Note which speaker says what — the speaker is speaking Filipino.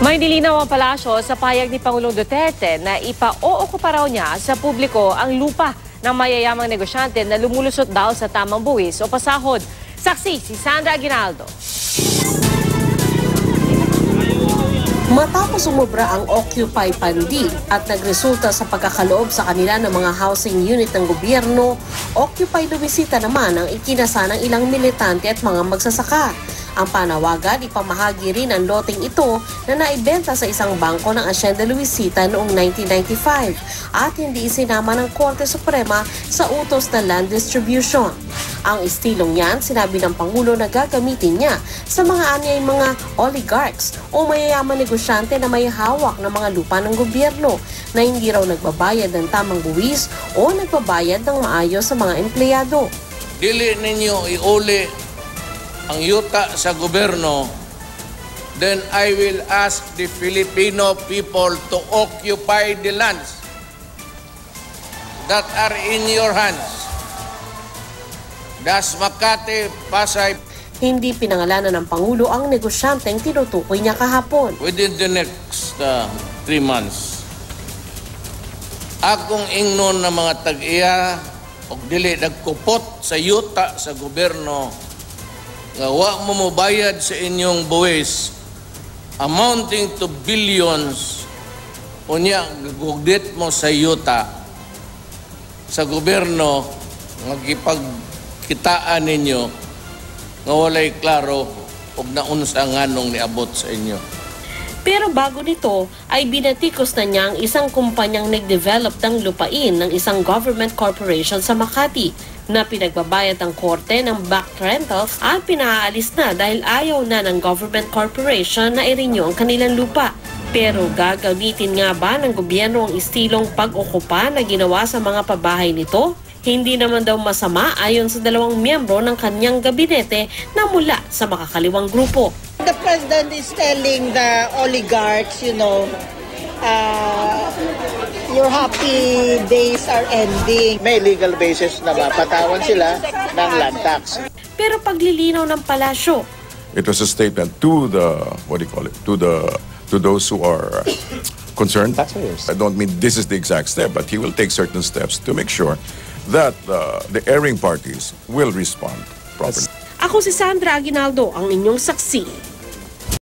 Speaker 1: May nilinaw ang palasyo sa payag ni Pangulong Duterte na ipa-ookupa raw niya sa publiko ang lupa ng mayayamang negosyante na lumulusot daw sa tamang buwis o pasahod. Saksi si Sandra Aguinaldo.
Speaker 2: Matapos umubra ang Occupy Pandi at nagresulta sa pagkakaloob sa kanila ng mga housing unit ng gobyerno, Occupy Luisita naman ang ikinasa ng ilang militante at mga magsasaka. Ang panawagan, ipamahagi rin ang loteng ito na naibenta sa isang bangko ng Hacienda Luisita noong 1995 at hindi isinama ng Korte Suprema sa utos na land distribution. Ang istilong yan, sinabi ng Pangulo na gagamitin niya sa mga anyay mga oligarchs o mayayaman negosyante na may hawak ng mga lupa ng gobyerno na hindi raw nagbabayad ng tamang buwis o nagbabayad ng maayos sa mga empleyado.
Speaker 3: Dili ninyo iuli ang yuta sa gobyerno, then I will ask the Filipino people to occupy the lands that are in your hands. Das Makati, Pasay.
Speaker 2: Hindi pinangalanan ng Pangulo ang negosyanteng tinutukoy niya kahapon.
Speaker 3: Within the next 3 months, akong ingnon na mga tag-iya o dili nagkupot sa yuta sa gobyerno nga wa mo mobayad sa inyong buwis amounting to billions unya gugdit mo sa yuta sa gobyerno nga gipagkitaan ninyo nga walay klaro ug naunsa nganong niabot sa inyo.
Speaker 2: Pero bago nito ay binatikos na niya ang isang kumpanyang nag-develop ng lupain ng isang government corporation sa Makati na pinagbabayad ng korte ng back rentals at pinaalis na dahil ayaw na ng government corporation na i-renew ang kanilang lupa. Pero gagamitin nga ba ng gobyerno ang istilong pag-okupa na ginawa sa mga pabahay nito? Hindi naman daw masama ayon sa dalawang miyembro ng kanyang gabinete na mula sa makakaliwang grupo.
Speaker 4: The president is telling the oligarchs, your happy days are ending.
Speaker 5: May legal basis na mapatawan sila ng land tax.
Speaker 2: Pero paglilinaw ng palasyo,
Speaker 6: it was a statement to the, to those who are concerned. Taxpayers. I don't mean this is the exact step, but he will take certain steps to make sure that the erring parties will respond properly.
Speaker 2: ako si Sandra Aguinaldo, ang inyong saksi.